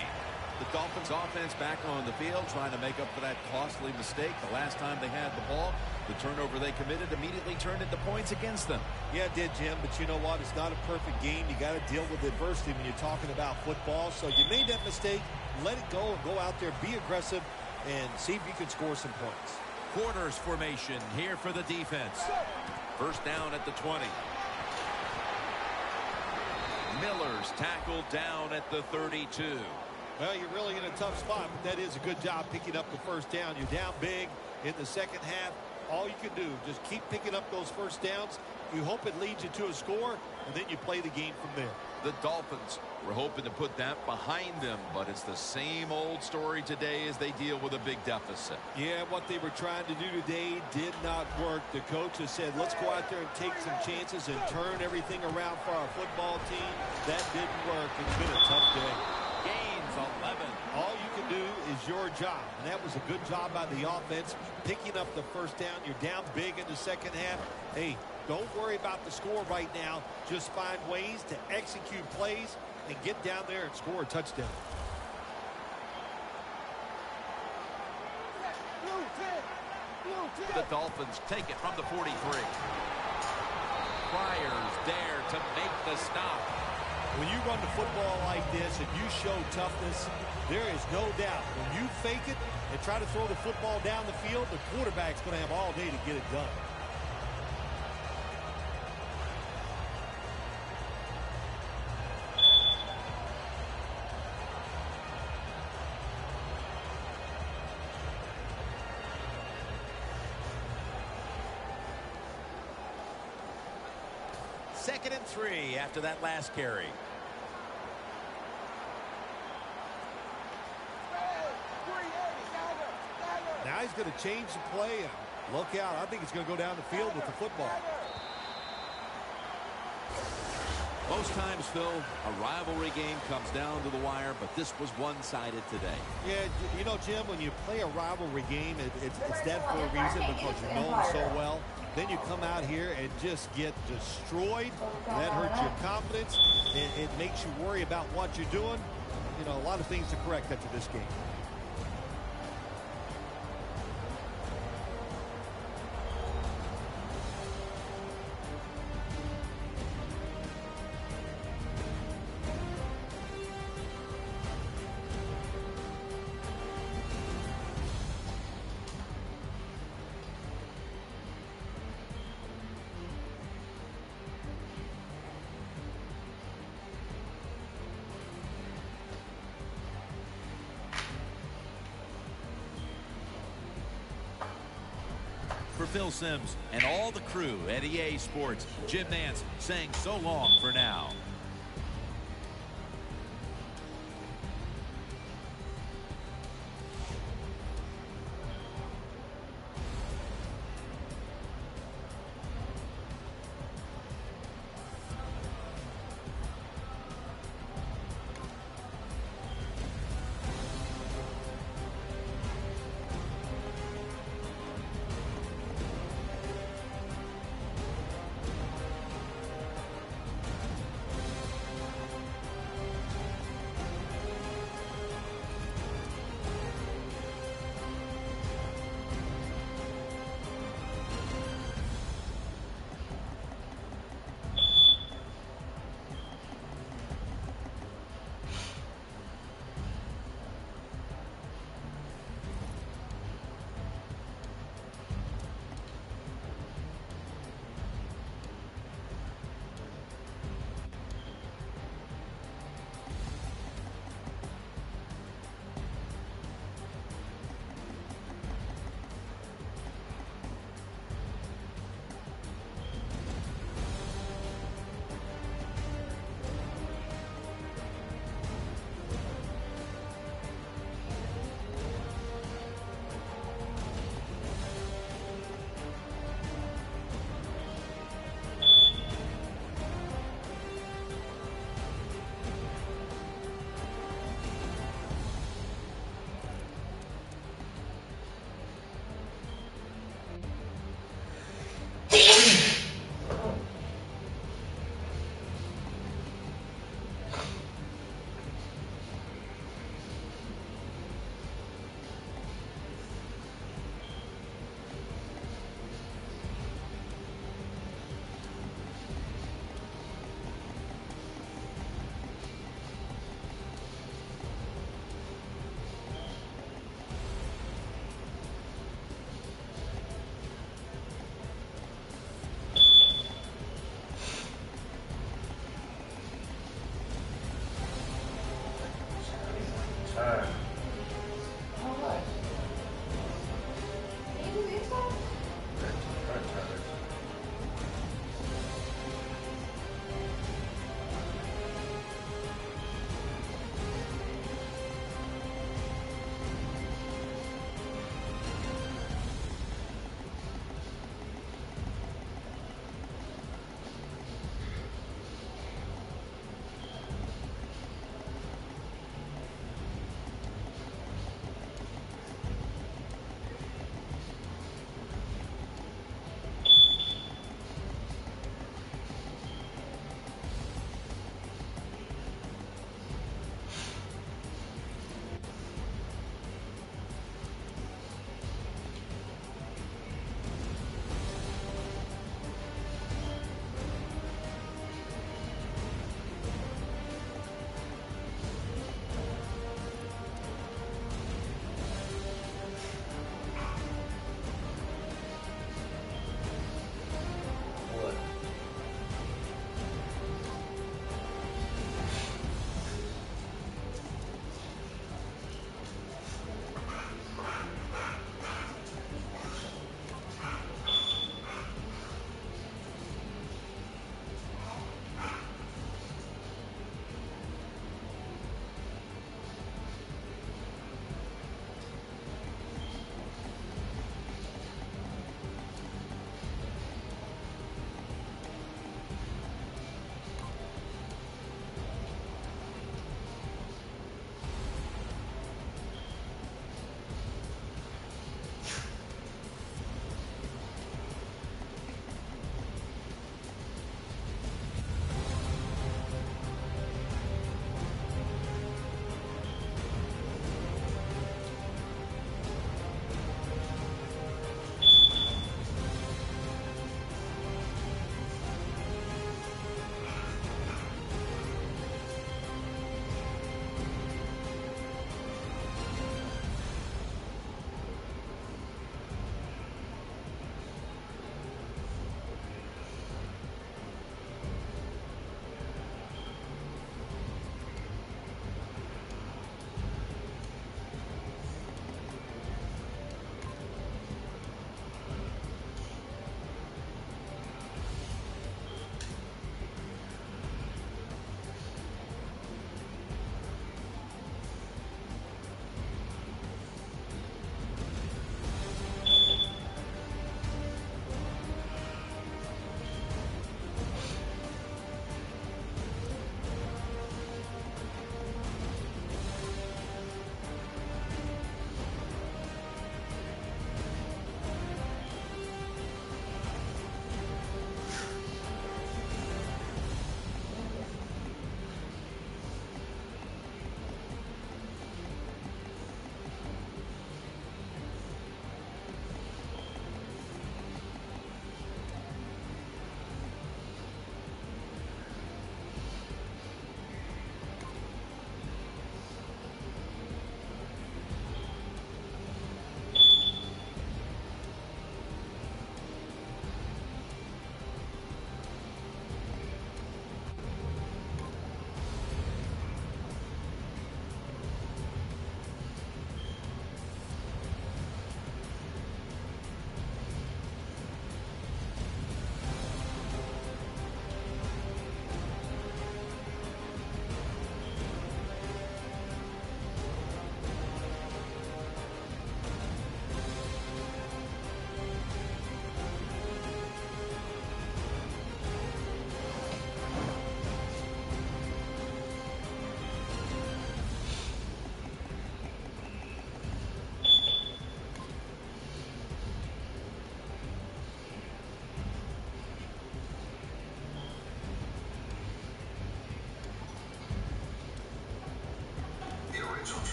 The Dolphins offense back on the field trying to make up for that costly mistake. The last time they had the ball, the turnover they committed immediately turned into points against them. Yeah, it did, Jim, but you know what? It's not a perfect game. You got to deal with adversity when you're talking about football. So you made that mistake, let it go, and go out there, be aggressive, and see if you can score some points. Quarters formation here for the defense. First down at the 20. Miller's tackled down at the 32. Well, you're really in a tough spot, but that is a good job picking up the first down. You're down big in the second half. all you can do. Just keep picking up those first downs. You hope it leads you to a score, and then you play the game from there. The Dolphins were hoping to put that behind them, but it's the same old story today as they deal with a big deficit. Yeah, what they were trying to do today did not work. The coach has said, let's go out there and take some chances and turn everything around for our football team. That didn't work. It's been a tough day. Gains 11. All you can do is your job, and that was a good job by the offense, picking up the first down. You're down big in the second half. Hey, don't worry about the score right now. Just find ways to execute plays and get down there and score a touchdown. The Dolphins take it from the 43. Pryor's there to make the stop. When you run the football like this and you show toughness, there is no doubt when you fake it and try to throw the football down the field, the quarterback's going to have all day to get it done. Second and 3 after that last carry. Now he's going to change the play and look out. I think he's going to go down the field with the football. Most times, Phil, a rivalry game comes down to the wire, but this was one-sided today. Yeah, you know, Jim, when you play a rivalry game, it's that for a reason because you're known so well. Then you come out here and just get destroyed. That hurts your confidence. It makes you worry about what you're doing. You know, a lot of things to correct after this game. For Phil Simms and all the crew at EA Sports, Jim Nance saying so long for now.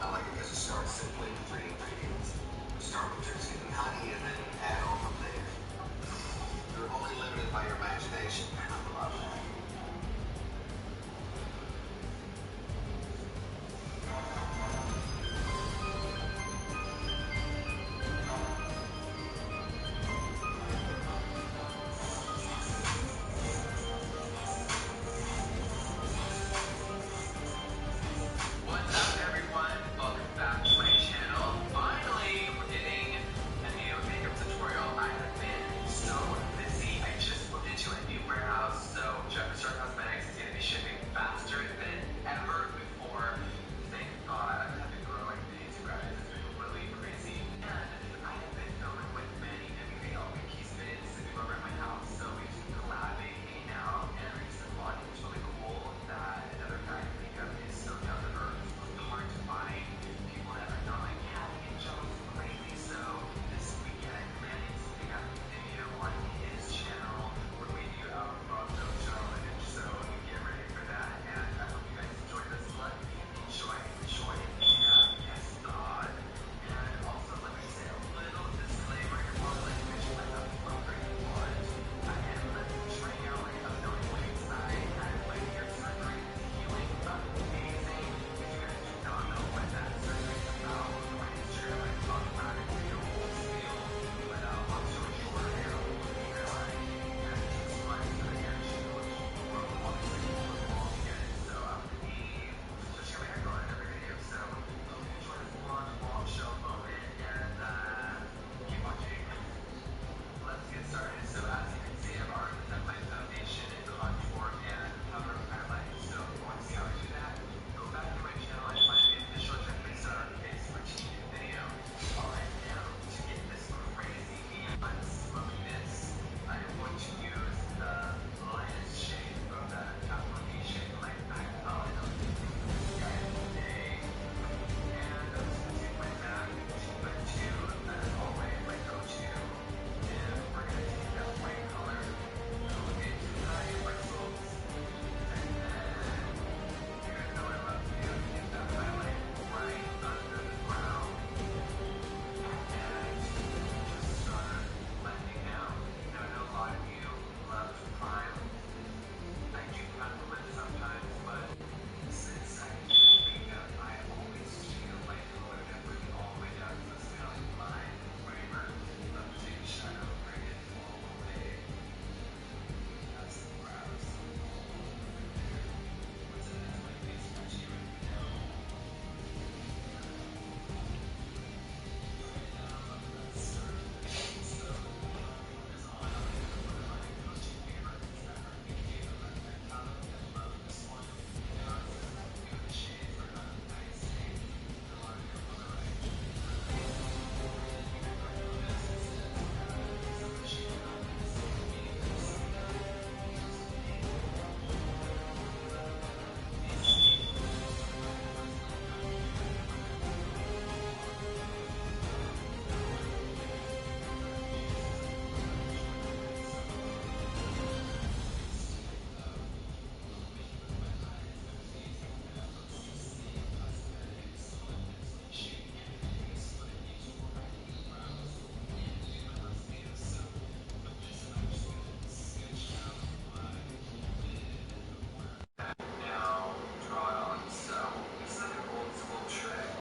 I like it because it starts simply with 3 ingredients. Start with your